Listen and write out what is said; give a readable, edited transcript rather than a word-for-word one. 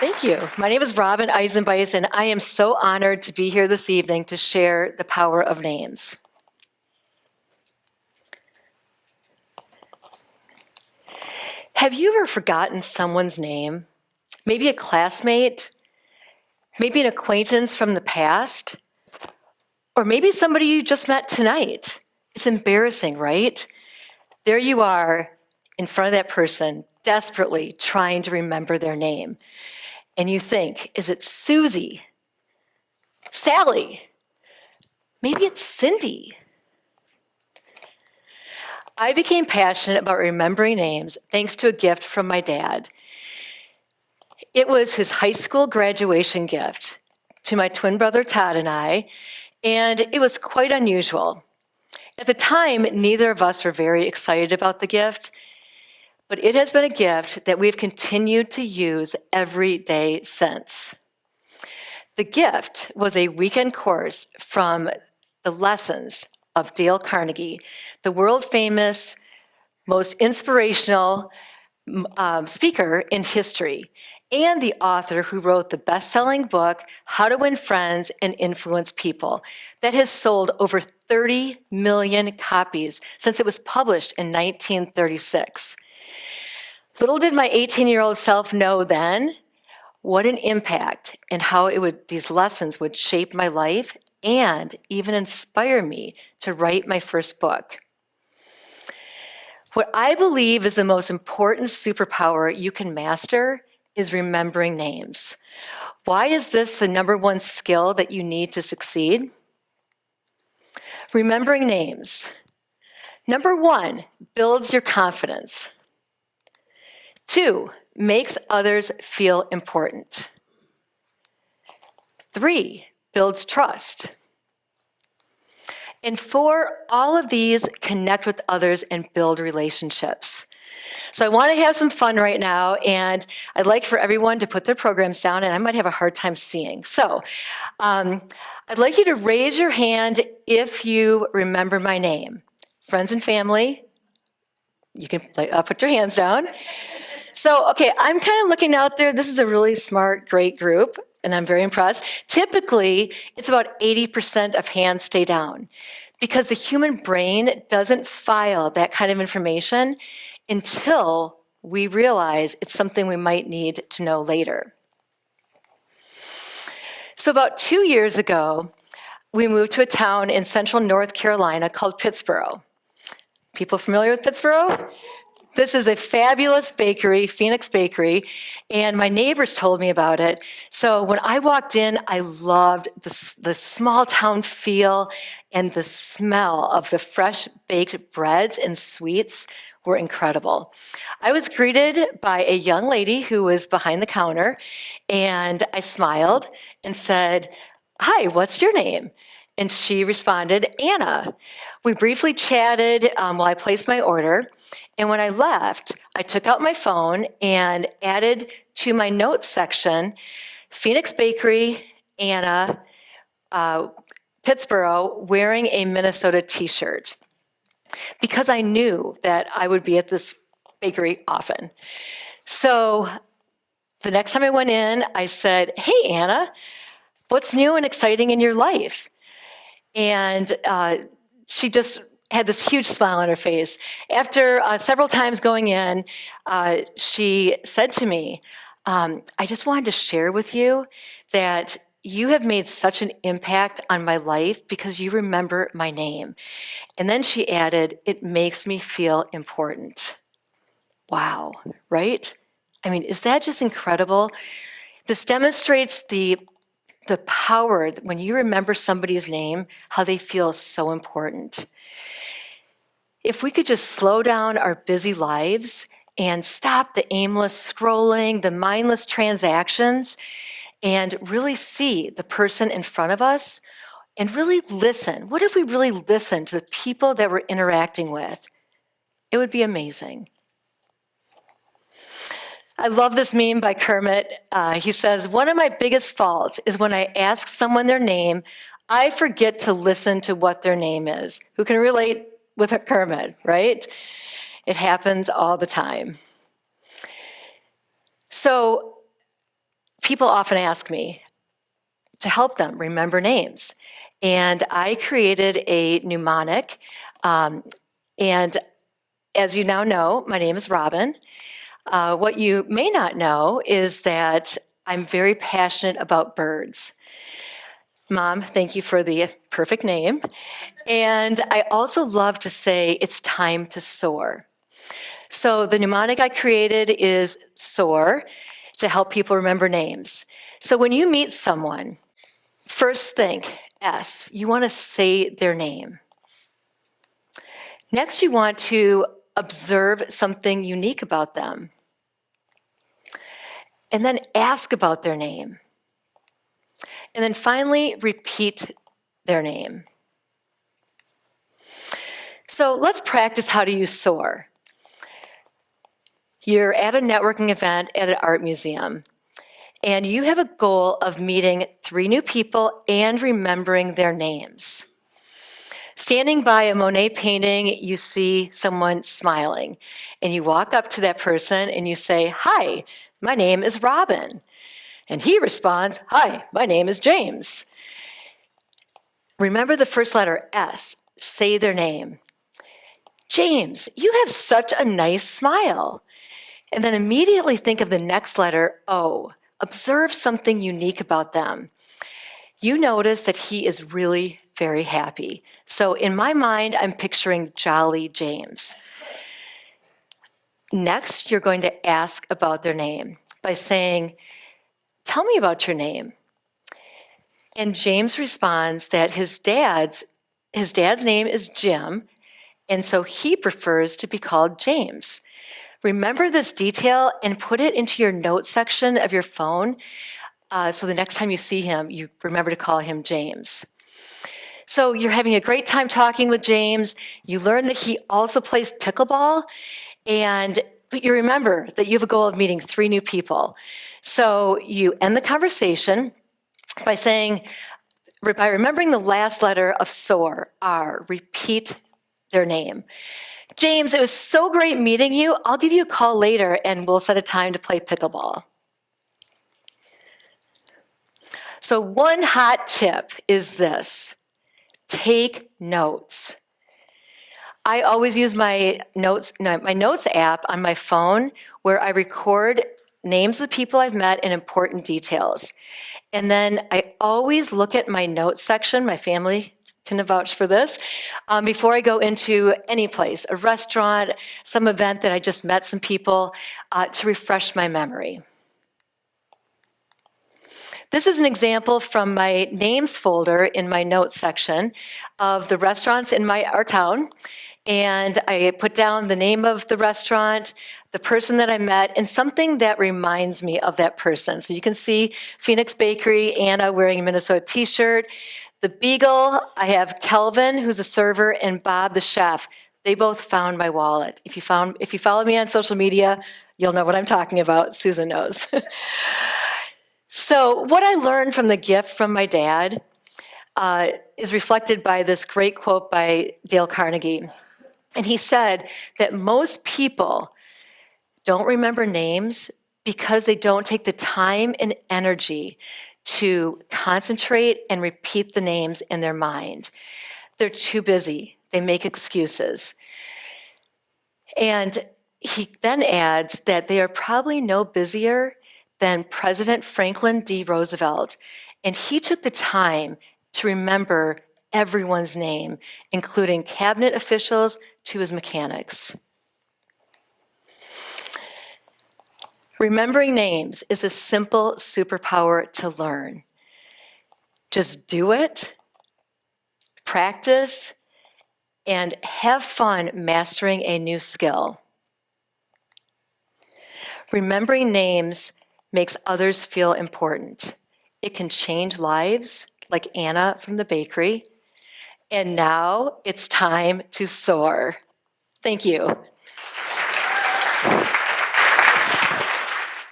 Thank you. My name is Robin Eisenbeis, and I am so honored to be here this evening to share the power of names. Have you ever forgotten someone's name? Maybe a classmate, maybe an acquaintance from the past, or maybe somebody you just met tonight. It's embarrassing, right? There you are in front of that person, desperately trying to remember their name. And you think, is it Susie? Sally? Maybe it's Cindy. I became passionate about remembering names thanks to a gift from my dad. It was his high school graduation gift to my twin brother Todd and I, and it was quite unusual. At the time, neither of us were very excited about the gift, but it has been a gift that we've continued to use every day since. The gift was a weekend course from the lessons of Dale Carnegie, the world-famous, most inspirational speaker in history, and the author who wrote the best-selling book, How to Win Friends and Influence People, that has sold over 30 million copies since it was published in 1936. Little did my 18-year-old self know then what an impact and how these lessons would shape my life and even inspire me to write my first book. What I believe is the most important superpower you can master is remembering names. Why is this the number one skill that you need to succeed? Remembering names. Number one, builds your confidence. 2, makes others feel important. 3, builds trust. And 4, all of these connect with others and build relationships. So I want to have some fun right now, and I'd like for everyone to put their programs down, and I might have a hard time seeing. So I'd like you to raise your hand if you remember my name. Friends and family, you can put your hands down. So, okay, I'm kind of looking out there. This is a really smart, great group, and I'm very impressed. Typically, it's about 80% of hands stay down because the human brain doesn't file that kind of information until we realize it's something we might need to know later. So about 2 years ago, we moved to a town in central North Carolina called Pittsboro. People familiar with Pittsboro? This is a fabulous bakery, Phoenix Bakery, and my neighbors told me about it. So when I walked in, I loved the small town feel and the smell of the fresh baked breads and sweets were incredible. I was greeted by a young lady who was behind the counter, and I smiled and said, "Hi, what's your name?" And she responded, "Anna." We briefly chatted while I placed my order. And when I left, I took out my phone and added to my notes section, Phoenix Bakery, Anna, Pittsboro, wearing a Minnesota t-shirt, because I knew that I would be at this bakery often. So the next time I went in, I said, "Hey, Anna, what's new and exciting in your life?" And she just had this huge smile on her face. After several times going in, she said to me, "I just wanted to share with you that you have made such an impact on my life because you remember my name." And then she added, "It makes me feel important." Wow, right? I mean, is that just incredible? This demonstrates the power that when you remember somebody's name, how they feel so important. If we could just slow down our busy lives and stop the aimless scrolling, the mindless transactions, and really see the person in front of us and really listen. What if we really listened to the people that we're interacting with? It would be amazing. I love this meme by Kermit. He says, "One of my biggest faults is when I ask someone their name, I forget to listen to what their name is." Who can relate with a Kermit, right? It happens all the time. So people often ask me to help them remember names. And I created a mnemonic. And as you now know, my name is Robin. What you may not know is that I'm very passionate about birds. Mom, thank you for the perfect name. And I also love to say it's time to soar. So the mnemonic I created is SOAR to help people remember names. So when you meet someone, first think S, you want to say their name. Next, you want to observe something unique about them. And then ask about their name. And then finally, repeat their name. So let's practice how to use SOAR. You're at a networking event at an art museum, and you have a goal of meeting 3 new people and remembering their names. Standing by a Monet painting, you see someone smiling, and you walk up to that person and you say, "Hi, my name is Robin." And he responds, "Hi, my name is James." Remember the first letter S, say their name. "James, you have such a nice smile." And then immediately think of the next letter, O. Observe something unique about them. You notice that he is really very happy. So in my mind, I'm picturing Jolly James. Next, you're going to ask about their name by saying, "Tell me about your name." And James responds that his dad's name is Jim, and so he prefers to be called James. Remember this detail and put it into your notes section of your phone so the next time you see him, you remember to call him James. So you're having a great time talking with James. You learn that he also plays pickleball, but you remember that you have a goal of meeting 3 new people. So you end the conversation by remembering the last letter of SOAR, R, repeat their name. "James, it was so great meeting you. I'll give you a call later and we'll set a time to play pickleball." So one hot tip is this: take notes. I always use my notes app on my phone where I record names of the people I've met and important details. And then I always look at my notes section, my family can vouch for this, before I go into any place, a restaurant, some event that I just met some people, to refresh my memory. This is an example from my names folder in my notes section of the restaurants in our town. And I put down the name of the restaurant, the person that I met, and something that reminds me of that person. So you can see Phoenix Bakery, Anna wearing a Minnesota t-shirt. The Beagle, I have Kelvin, who's a server, and Bob, the chef. They both found my wallet. If you follow me on social media, you'll know what I'm talking about. Susan knows. So what I learned from the gift from my dad is reflected by this great quote by Dale Carnegie. And he said that most people don't remember names because they don't take the time and energy to concentrate and repeat the names in their mind. They're too busy. They make excuses. And he then adds that they are probably no busier than President Franklin D. Roosevelt. And he took the time to remember everyone's name, including cabinet officials to his mechanics. Remembering names is a simple superpower to learn. Just do it, practice, and have fun mastering a new skill. Remembering names makes others feel important. It can change lives, like Anna from the bakery. And now it's time to soar. Thank you.